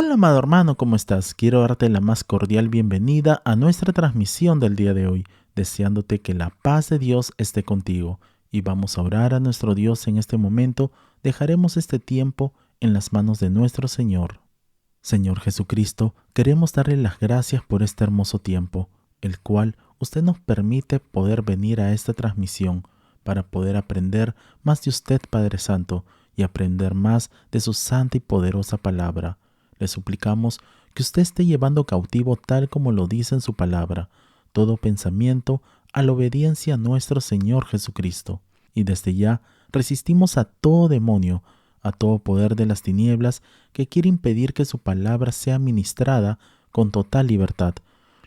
Hola amado hermano, ¿cómo estás? Quiero darte la más cordial bienvenida a nuestra transmisión del día de hoy, deseándote que la paz de Dios esté contigo. Y vamos a orar a nuestro Dios en este momento. Dejaremos este tiempo en las manos de nuestro Señor. Señor Jesucristo, queremos darle las gracias por este hermoso tiempo, el cual usted nos permite poder venir a esta transmisión para poder aprender más de usted, Padre Santo, y aprender más de su santa y poderosa palabra. Le suplicamos que usted esté llevando cautivo, tal como lo dice en su palabra, todo pensamiento a la obediencia a nuestro Señor Jesucristo. Y desde ya resistimos a todo demonio, a todo poder de las tinieblas que quiere impedir que su palabra sea ministrada con total libertad.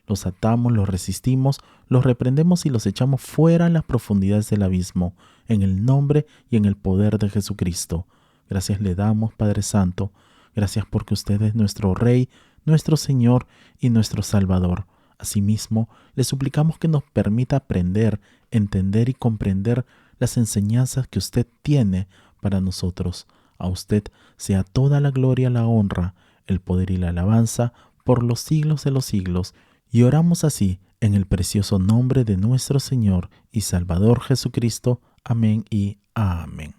Los atamos, los resistimos, los reprendemos y los echamos fuera a las profundidades del abismo, en el nombre y en el poder de Jesucristo. Gracias le damos, Padre Santo. Gracias porque usted es nuestro Rey, nuestro Señor y nuestro Salvador. Asimismo, le suplicamos que nos permita aprender, entender y comprender las enseñanzas que usted tiene para nosotros. A usted sea toda la gloria, la honra, el poder y la alabanza por los siglos de los siglos. Y oramos así en el precioso nombre de nuestro Señor y Salvador Jesucristo. Amén y amén.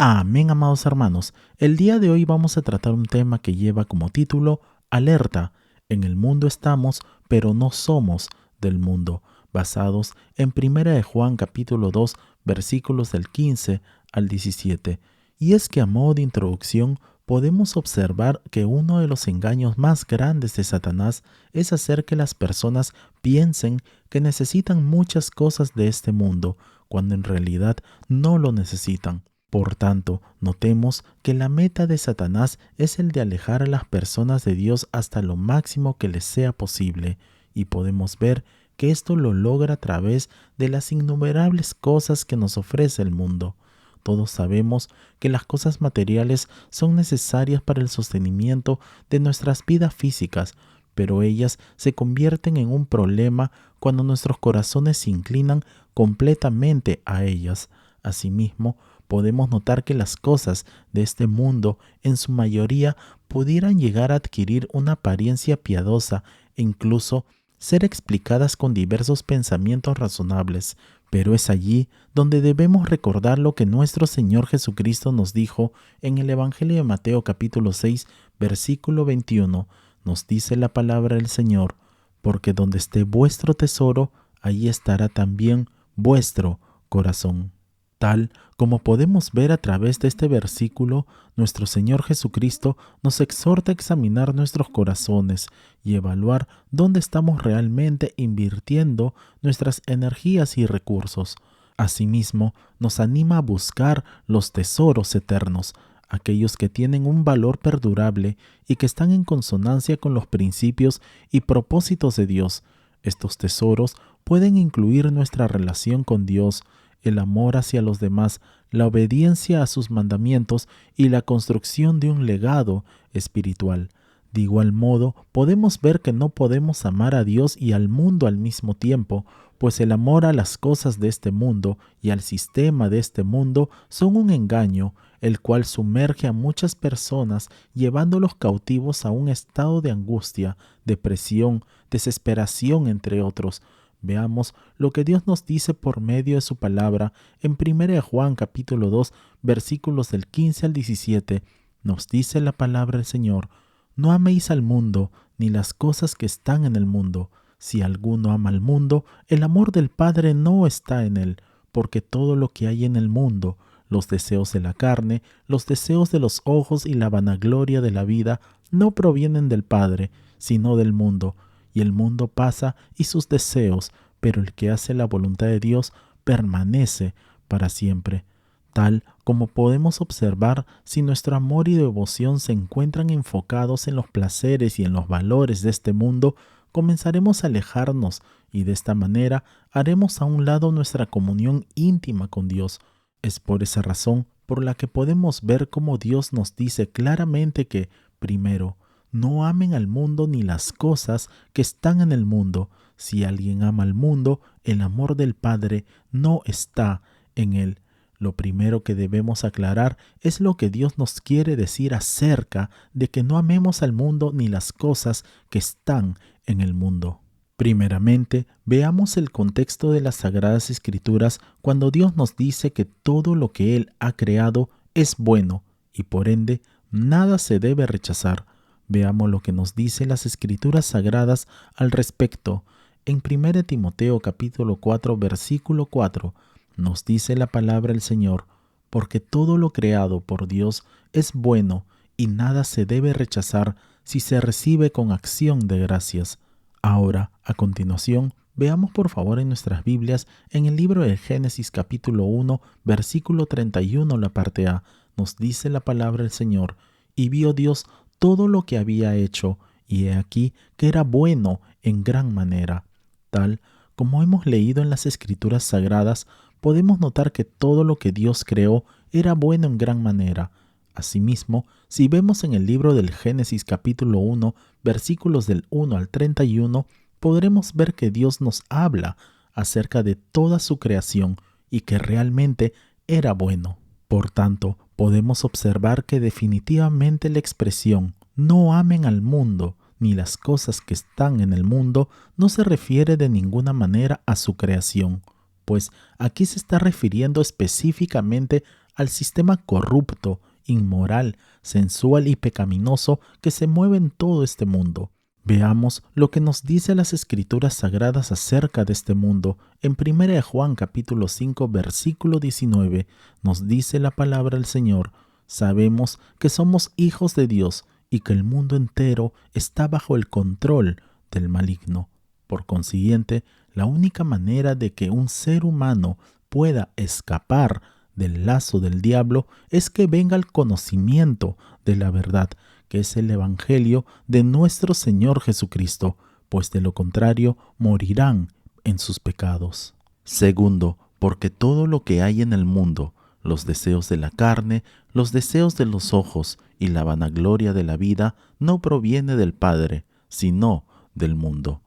Amén, amados hermanos. El día de hoy vamos a tratar un tema que lleva como título Alerta. En el mundo estamos, pero no somos del mundo, basados en 1 de Juan capítulo 2, versículos del 15 al 17. Y es que a modo de introducción podemos observar que uno de los engaños más grandes de Satanás es hacer que las personas piensen que necesitan muchas cosas de este mundo, cuando en realidad no lo necesitan. Por tanto, notemos que la meta de Satanás es el de alejar a las personas de Dios hasta lo máximo que les sea posible, y podemos ver que esto lo logra a través de las innumerables cosas que nos ofrece el mundo. Todos sabemos que las cosas materiales son necesarias para el sostenimiento de nuestras vidas físicas, pero ellas se convierten en un problema cuando nuestros corazones se inclinan completamente a ellas. Asimismo, podemos notar que las cosas de este mundo, en su mayoría, pudieran llegar a adquirir una apariencia piadosa e incluso ser explicadas con diversos pensamientos razonables, pero es allí donde debemos recordar lo que nuestro Señor Jesucristo nos dijo en el Evangelio de Mateo capítulo 6, versículo 21. Nos dice la palabra del Señor: porque donde esté vuestro tesoro, allí estará también vuestro corazón. Tal como podemos ver a través de este versículo, nuestro Señor Jesucristo nos exhorta a examinar nuestros corazones y evaluar dónde estamos realmente invirtiendo nuestras energías y recursos. Asimismo, nos anima a buscar los tesoros eternos, aquellos que tienen un valor perdurable y que están en consonancia con los principios y propósitos de Dios. Estos tesoros pueden incluir nuestra relación con Dios, el amor hacia los demás, la obediencia a sus mandamientos y la construcción de un legado espiritual. De igual modo, podemos ver que no podemos amar a Dios y al mundo al mismo tiempo, pues el amor a las cosas de este mundo y al sistema de este mundo son un engaño, el cual sumerge a muchas personas, llevándolos cautivos a un estado de angustia, depresión, desesperación, entre otros. Veamos lo que Dios nos dice por medio de su palabra en 1 Juan capítulo 2, versículos del 15 al 17. Nos dice la palabra del Señor: no améis al mundo, ni las cosas que están en el mundo. Si alguno ama al mundo, el amor del Padre no está en él, porque todo lo que hay en el mundo, los deseos de la carne, los deseos de los ojos y la vanagloria de la vida, no provienen del Padre, sino del mundo. Y el mundo pasa y sus deseos, pero el que hace la voluntad de Dios permanece para siempre. Tal como podemos observar, si nuestro amor y devoción se encuentran enfocados en los placeres y en los valores de este mundo, comenzaremos a alejarnos y de esta manera haremos a un lado nuestra comunión íntima con Dios. Es por esa razón por la que podemos ver cómo Dios nos dice claramente que, primero, no amen al mundo ni las cosas que están en el mundo. Si alguien ama al mundo, el amor del Padre no está en él. Lo primero que debemos aclarar es lo que Dios nos quiere decir acerca de que no amemos al mundo ni las cosas que están en el mundo. Primeramente, veamos el contexto de las Sagradas Escrituras cuando Dios nos dice que todo lo que Él ha creado es bueno y por ende nada se debe rechazar. Veamos lo que nos dice las Escrituras Sagradas al respecto. En 1 Timoteo capítulo 4, versículo 4, nos dice la palabra del Señor, porque todo lo creado por Dios es bueno y nada se debe rechazar si se recibe con acción de gracias. Ahora, a continuación, veamos por favor en nuestras Biblias, en el libro de Génesis capítulo 1, versículo 31, la parte A, nos dice la palabra del Señor, y vio Dios todo lo que había hecho, y he aquí que era bueno en gran manera. Tal como hemos leído en las Escrituras Sagradas, podemos notar que todo lo que Dios creó era bueno en gran manera. Asimismo, si vemos en el libro del Génesis capítulo 1, versículos del 1 al 31, podremos ver que Dios nos habla acerca de toda su creación y que realmente era bueno. Por tanto, podemos observar que definitivamente la expresión "no amen al mundo ni las cosas que están en el mundo" no se refiere de ninguna manera a su creación, pues aquí se está refiriendo específicamente al sistema corrupto, inmoral, sensual y pecaminoso que se mueve en todo este mundo. Veamos lo que nos dice las Escrituras Sagradas acerca de este mundo. En 1 Juan capítulo 5 versículo 19 nos dice la palabra del Señor: sabemos que somos hijos de Dios y que el mundo entero está bajo el control del maligno. Por consiguiente, la única manera de que un ser humano pueda escapar del lazo del diablo es que venga al conocimiento de la verdad, que es el Evangelio de nuestro Señor Jesucristo, pues de lo contrario morirán en sus pecados. Segundo, porque todo lo que hay en el mundo, los deseos de la carne, los deseos de los ojos y la vanagloria de la vida, no proviene del Padre, sino del mundo.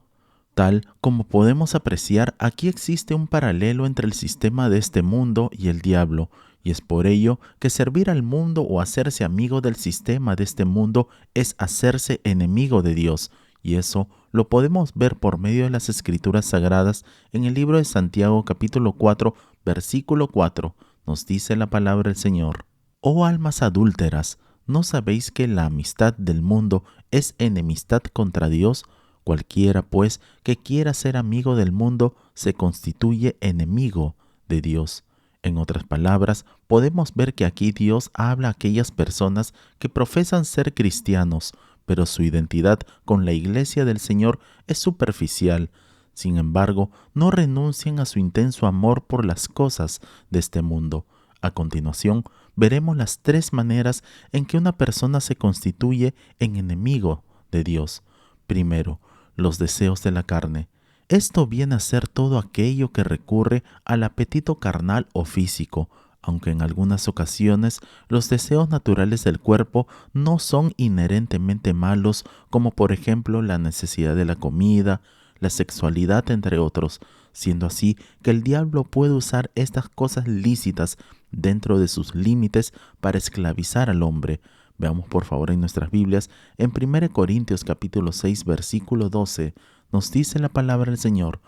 Tal como podemos apreciar, aquí existe un paralelo entre el sistema de este mundo y el diablo, y es por ello que servir al mundo o hacerse amigo del sistema de este mundo es hacerse enemigo de Dios, y eso lo podemos ver por medio de las Escrituras Sagradas en el libro de Santiago capítulo 4, versículo 4, nos dice la palabra del Señor: «Oh almas adúlteras, ¿no sabéis que la amistad del mundo es enemistad contra Dios? Cualquiera, pues, que quiera ser amigo del mundo se constituye enemigo de Dios». En otras palabras, podemos ver que aquí Dios habla a aquellas personas que profesan ser cristianos, pero su identidad con la iglesia del Señor es superficial. Sin embargo, no renuncian a su intenso amor por las cosas de este mundo. A continuación, veremos las 3 maneras en que una persona se constituye en enemigo de Dios. Primero, los deseos de la carne. Esto viene a ser todo aquello que recurre al apetito carnal o físico, aunque en algunas ocasiones los deseos naturales del cuerpo no son inherentemente malos, como por ejemplo la necesidad de la comida, la sexualidad, entre otros, siendo así que el diablo puede usar estas cosas lícitas dentro de sus límites para esclavizar al hombre. Veamos por favor en nuestras Biblias, en 1 Corintios capítulo 6 versículo 12, nos dice la palabra del Señor: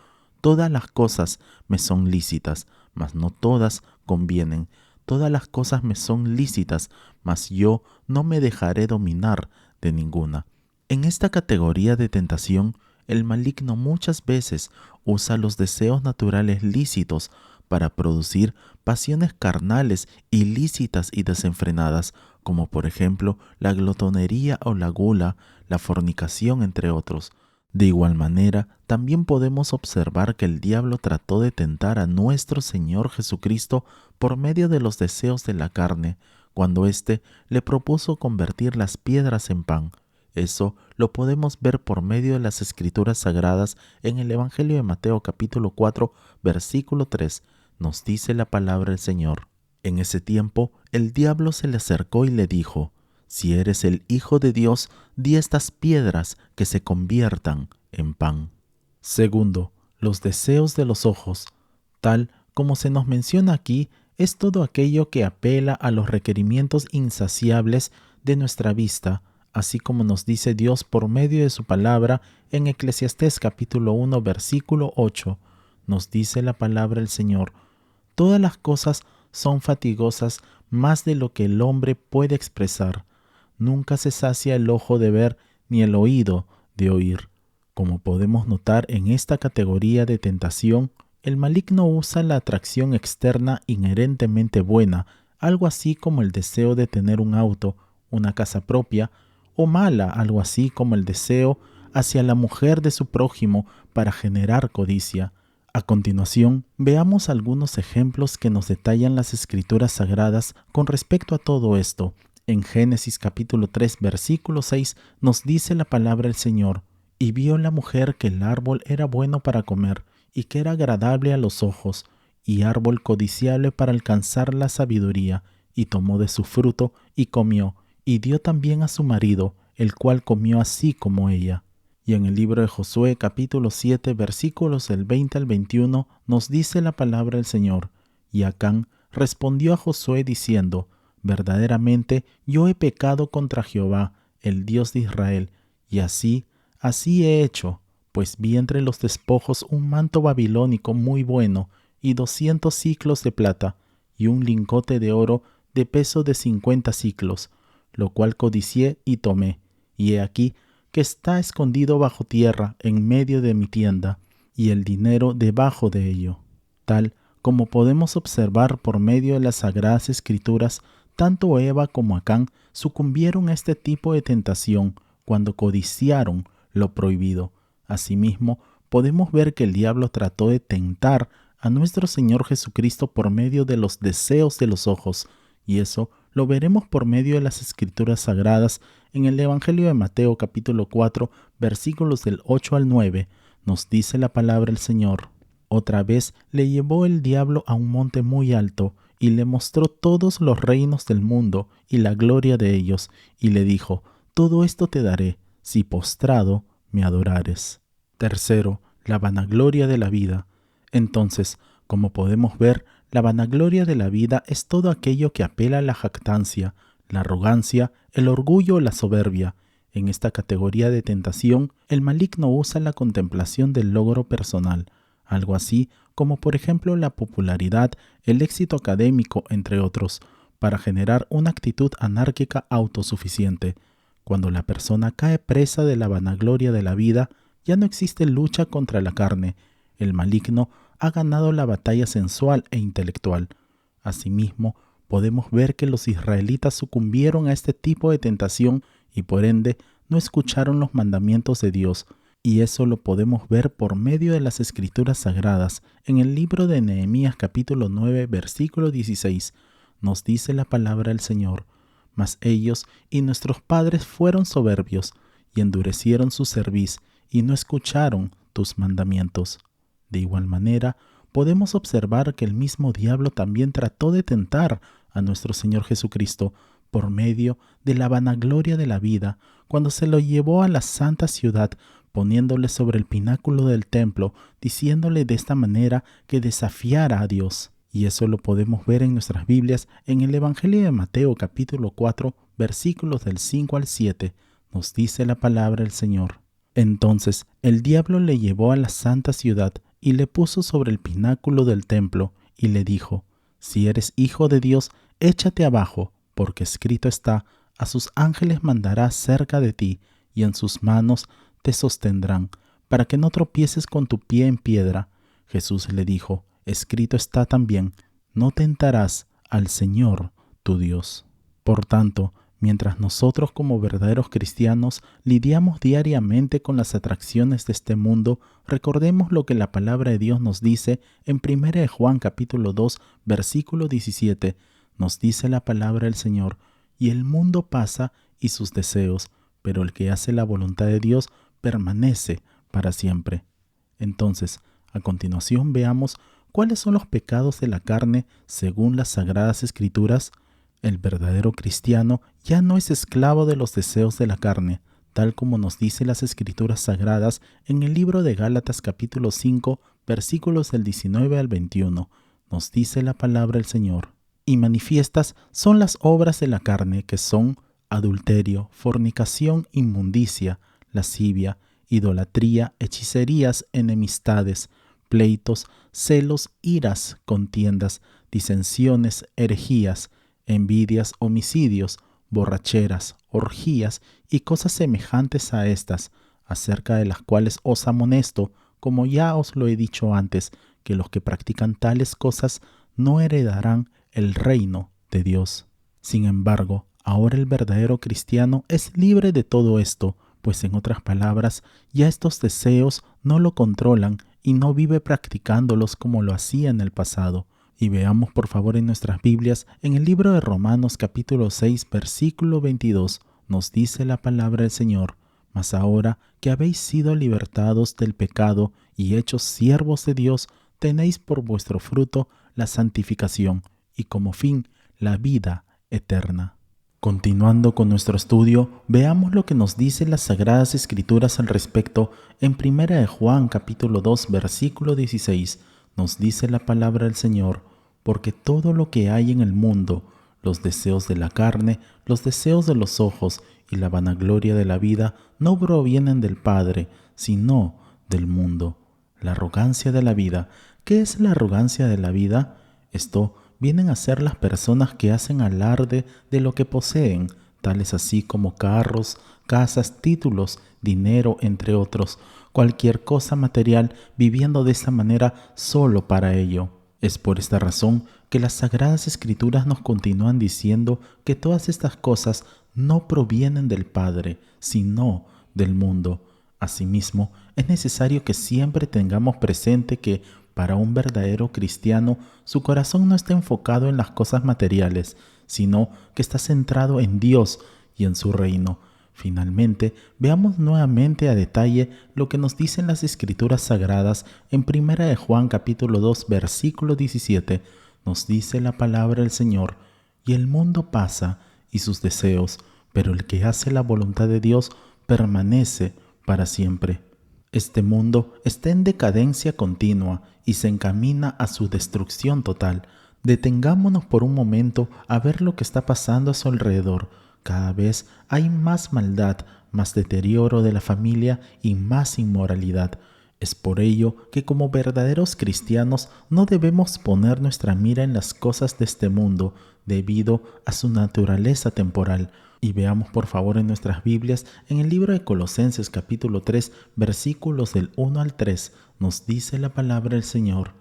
«Todas las cosas me son lícitas, mas no todas convienen. Todas las cosas me son lícitas, mas yo no me dejaré dominar de ninguna». En esta categoría de tentación, el maligno muchas veces usa los deseos naturales lícitos para producir pasiones carnales ilícitas y desenfrenadas, como por ejemplo la glotonería o la gula, la fornicación, entre otros. De igual manera, también podemos observar que el diablo trató de tentar a nuestro Señor Jesucristo por medio de los deseos de la carne, cuando éste le propuso convertir las piedras en pan. Eso lo podemos ver por medio de las Escrituras Sagradas en el Evangelio de Mateo capítulo 4, versículo 3. Nos dice la palabra del Señor: «En ese tiempo el diablo se le acercó y le dijo: si eres el Hijo de Dios, di a estas piedras que se conviertan en pan». Segundo, los deseos de los ojos. Tal como se nos menciona aquí, es todo aquello que apela a los requerimientos insaciables de nuestra vista, así como nos dice Dios por medio de su palabra en Eclesiastés capítulo 1, versículo 8. Nos dice la palabra del Señor: todas las cosas son fatigosas más de lo que el hombre puede expresar. Nunca se sacia el ojo de ver ni el oído de oír. Como podemos notar en esta categoría de tentación, el maligno usa la atracción externa inherentemente buena, algo así como el deseo de tener un auto, una casa propia, o mala, algo así como el deseo hacia la mujer de su prójimo para generar codicia. A continuación, veamos algunos ejemplos que nos detallan las Escrituras Sagradas con respecto a todo esto. En Génesis capítulo 3, versículo 6, nos dice la palabra del Señor: «Y vio la mujer que el árbol era bueno para comer, y que era agradable a los ojos, y árbol codiciable para alcanzar la sabiduría, y tomó de su fruto, y comió, y dio también a su marido, el cual comió así como ella». Y en el libro de Josué capítulo 7 versículos del 20 al 21 nos dice la palabra del Señor: «Y Acán respondió a Josué diciendo: verdaderamente yo he pecado contra Jehová, el Dios de Israel, y así he hecho, pues vi entre los despojos un manto babilónico muy bueno, y 200 siclos de plata, y un lingote de oro de peso de 50 siclos, lo cual codicié y tomé, y he aquí que está escondido bajo tierra en medio de mi tienda, y el dinero debajo de ello». Tal como podemos observar por medio de las Sagradas Escrituras, tanto Eva como Acán sucumbieron a este tipo de tentación cuando codiciaron lo prohibido. Asimismo, podemos ver que el diablo trató de tentar a nuestro Señor Jesucristo por medio de los deseos de los ojos, y eso lo veremos por medio de las Escrituras Sagradas en el Evangelio de Mateo capítulo 4, versículos del 8 al 9. Nos dice la palabra del Señor: «Otra vez le llevó el diablo a un monte muy alto, y le mostró todos los reinos del mundo y la gloria de ellos, y le dijo: todo esto te daré, si postrado me adorares». Tercero, la vanagloria de la vida. Entonces, como podemos ver, la vanagloria de la vida es todo aquello que apela a la jactancia, la arrogancia, el orgullo o la soberbia. En esta categoría de tentación, el maligno usa la contemplación del logro personal, algo así como por ejemplo la popularidad, el éxito académico, entre otros, para generar una actitud anárquica autosuficiente. Cuando la persona cae presa de la vanagloria de la vida, ya no existe lucha contra la carne. El maligno ha ganado la batalla sensual e intelectual. Asimismo, podemos ver que los israelitas sucumbieron a este tipo de tentación y por ende no escucharon los mandamientos de Dios. Y eso lo podemos ver por medio de las Escrituras Sagradas. En el libro de Nehemías capítulo 9, versículo 16, nos dice la palabra del Señor: «Mas ellos y nuestros padres fueron soberbios, y endurecieron su cerviz, y no escucharon tus mandamientos». De igual manera, podemos observar que el mismo diablo también trató de tentar a nuestro Señor Jesucristo por medio de la vanagloria de la vida, cuando se lo llevó a la santa ciudad, poniéndole sobre el pináculo del templo, diciéndole de esta manera que desafiara a Dios. Y eso lo podemos ver en nuestras Biblias en el Evangelio de Mateo capítulo 4, versículos del 5 al 7. Nos dice la palabra del Señor: «Entonces el diablo le llevó a la santa ciudad y le puso sobre el pináculo del templo y le dijo: si eres hijo de Dios, échate abajo, porque escrito está: a sus ángeles mandará cerca de ti, y en sus manos te sostendrán, para que no tropieces con tu pie en piedra». Jesús le dijo: escrito está también: no tentarás al Señor tu Dios. Por tanto, mientras nosotros como verdaderos cristianos lidiamos diariamente con las atracciones de este mundo, recordemos lo que la palabra de Dios nos dice en 1 de Juan capítulo 2, versículo 17. Nos dice la palabra del Señor: «Y el mundo pasa y sus deseos, pero el que hace la voluntad de Dios permanece para siempre». Entonces, a continuación veamos cuáles son los pecados de la carne según las Sagradas Escrituras. El verdadero cristiano ya no es esclavo de los deseos de la carne, tal como nos dice las Escrituras Sagradas en el libro de Gálatas capítulo 5, versículos del 19 al 21. nos dice la palabra del Señor. Y manifiestas son las obras de la carne, que son adulterio, fornicación, inmundicia, lascivia, idolatría, hechicerías, enemistades, pleitos, celos, iras, contiendas, disensiones, herejías, envidias, homicidios, borracheras, orgías y cosas semejantes a estas, acerca de las cuales os amonesto, como ya os lo he dicho antes, que los que practican tales cosas no heredarán el reino de Dios. Sin embargo, ahora el verdadero cristiano es libre de todo esto, pues en otras palabras, ya estos deseos no lo controlan y no vive practicándolos como lo hacía en el pasado. Y veamos por favor en nuestras Biblias, en el libro de Romanos capítulo 6, versículo 22, nos dice la palabra del Señor: mas ahora que habéis sido libertados del pecado y hechos siervos de Dios, tenéis por vuestro fruto la santificación y como fin la vida eterna. Continuando con nuestro estudio, veamos lo que nos dicen las Sagradas Escrituras al respecto en 1 de Juan capítulo 2 versículo 16. Nos dice la palabra del Señor: porque todo lo que hay en el mundo, los deseos de la carne, los deseos de los ojos y la vanagloria de la vida, no provienen del Padre, sino del mundo. La arrogancia de la vida. ¿Qué es la arrogancia de la vida? Esto vienen a ser las personas que hacen alarde de lo que poseen, tales así como carros, casas, títulos, dinero, entre otros, cualquier cosa material, viviendo de esta manera solo para ello. Es por esta razón que las Sagradas Escrituras nos continúan diciendo que todas estas cosas no provienen del Padre, sino del mundo. Asimismo, es necesario que siempre tengamos presente que para un verdadero cristiano, su corazón no está enfocado en las cosas materiales, sino que está centrado en Dios y en su reino. Finalmente, veamos nuevamente a detalle lo que nos dicen las Escrituras Sagradas en 1 de Juan capítulo 2 versículo 17. Nos dice la palabra del Señor: y el mundo pasa y sus deseos, pero el que hace la voluntad de Dios permanece para siempre. Este mundo está en decadencia continua y se encamina a su destrucción total. Detengámonos por un momento a ver lo que está pasando a su alrededor. Cada vez hay más maldad, más deterioro de la familia y más inmoralidad. Es por ello que como verdaderos cristianos no debemos poner nuestra mira en las cosas de este mundo debido a su naturaleza temporal. Y veamos por favor en nuestras Biblias, en el libro de Colosenses capítulo 3, versículos del 1 al 3, nos dice la palabra del Señor: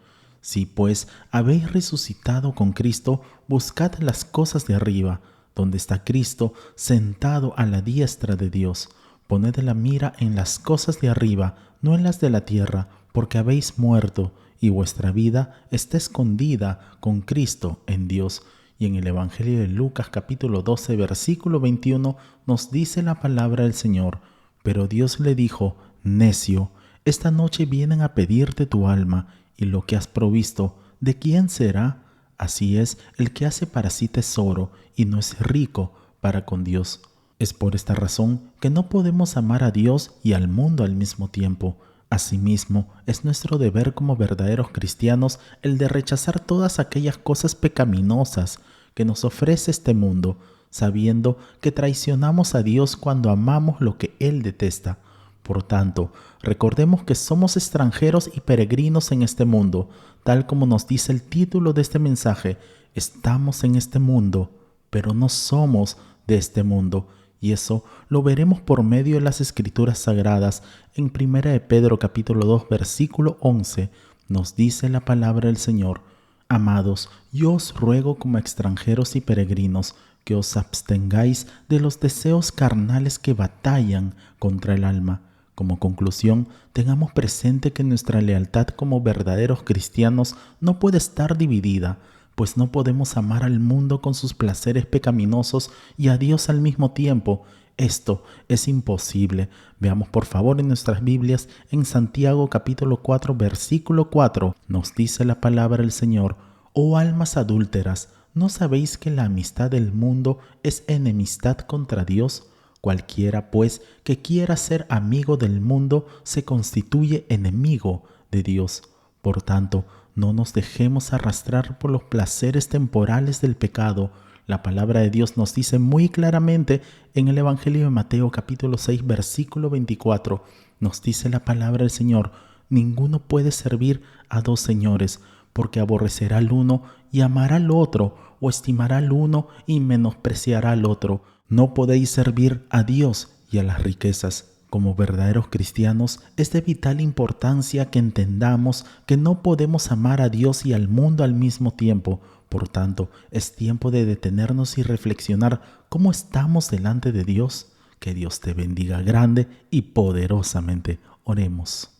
si pues habéis resucitado con Cristo, buscad las cosas de arriba, donde está Cristo sentado a la diestra de Dios. Poned la mira en las cosas de arriba, no en las de la tierra, porque habéis muerto, y vuestra vida está escondida con Cristo en Dios. Y en el Evangelio de Lucas capítulo 12 versículo 21 nos dice la palabra del Señor: pero Dios le dijo: necio, esta noche vienen a pedirte tu alma, y lo que has provisto, ¿de quién será? Así es el que hace para sí tesoro y no es rico para con Dios. Es por esta razón que no podemos amar a Dios y al mundo al mismo tiempo. Asimismo, es nuestro deber como verdaderos cristianos el de rechazar todas aquellas cosas pecaminosas que nos ofrece este mundo, sabiendo que traicionamos a Dios cuando amamos lo que Él detesta. Por tanto, recordemos que somos extranjeros y peregrinos en este mundo, tal como nos dice el título de este mensaje. Estamos en este mundo, pero no somos de este mundo. Y eso lo veremos por medio de las Escrituras Sagradas. En 1 de Pedro capítulo 2 versículo 11 nos dice la palabra del Señor: amados, yo os ruego como extranjeros y peregrinos que os abstengáis de los deseos carnales que batallan contra el alma. Como conclusión, tengamos presente que nuestra lealtad como verdaderos cristianos no puede estar dividida, pues no podemos amar al mundo con sus placeres pecaminosos y a Dios al mismo tiempo. Esto es imposible. Veamos por favor en nuestras Biblias, en Santiago capítulo 4 versículo 4, nos dice la palabra del Señor: oh almas adúlteras, ¿no sabéis que la amistad del mundo es enemistad contra Dios? Cualquiera, pues, que quiera ser amigo del mundo se constituye enemigo de Dios. Por tanto, no nos dejemos arrastrar por los placeres temporales del pecado. La palabra de Dios nos dice muy claramente en el Evangelio de Mateo capítulo 6 versículo 24, nos dice la palabra del Señor: ninguno puede servir a dos señores, porque aborrecerá al uno y amará al otro, o estimará al uno y menospreciará al otro. No podéis servir a Dios y a las riquezas. Como verdaderos cristianos, es de vital importancia que entendamos que no podemos amar a Dios y al mundo al mismo tiempo. Por tanto, es tiempo de detenernos y reflexionar cómo estamos delante de Dios. Que Dios te bendiga grande y poderosamente. Oremos.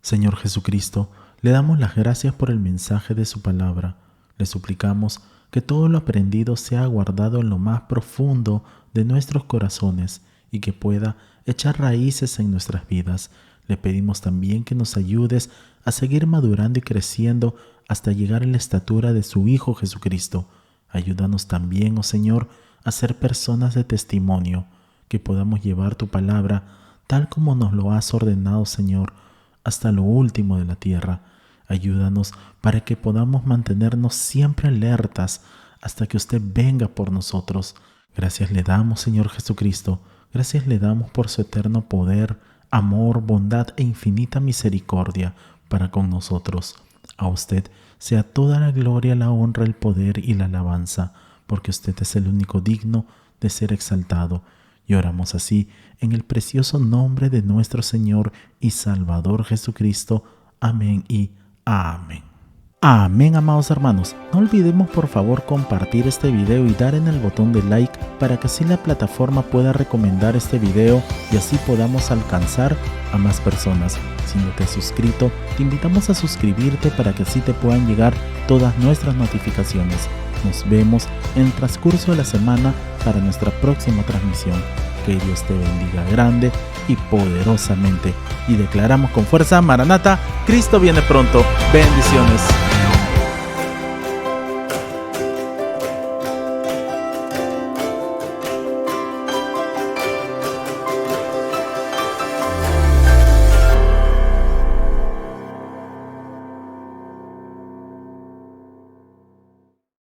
Señor Jesucristo, le damos las gracias por el mensaje de su palabra. Le suplicamos que todo lo aprendido sea guardado en lo más profundo de nuestros corazones y que pueda echar raíces en nuestras vidas. Le pedimos también que nos ayudes a seguir madurando y creciendo hasta llegar a la estatura de su Hijo Jesucristo. Ayúdanos también, oh Señor, a ser personas de testimonio, que podamos llevar tu palabra tal como nos lo has ordenado, Señor, hasta lo último de la tierra. Ayúdanos para que podamos mantenernos siempre alertas hasta que usted venga por nosotros. Gracias le damos, Señor Jesucristo. Gracias le damos por su eterno poder, amor, bondad e infinita misericordia para con nosotros. A usted sea toda la gloria, la honra, el poder y la alabanza, porque usted es el único digno de ser exaltado. Y oramos así en el precioso nombre de nuestro Señor y Salvador Jesucristo. Amén y amén. Amén, amados hermanos. No olvidemos por favor compartir este video y dar en el botón de like para que así la plataforma pueda recomendar este video y así podamos alcanzar a más personas. Si no te has suscrito, te invitamos a suscribirte para que así te puedan llegar todas nuestras notificaciones. Nos vemos en el transcurso de la semana para nuestra próxima transmisión. Que Dios te bendiga grande y poderosamente. Y declaramos con fuerza: Maranata, Cristo viene pronto. Bendiciones.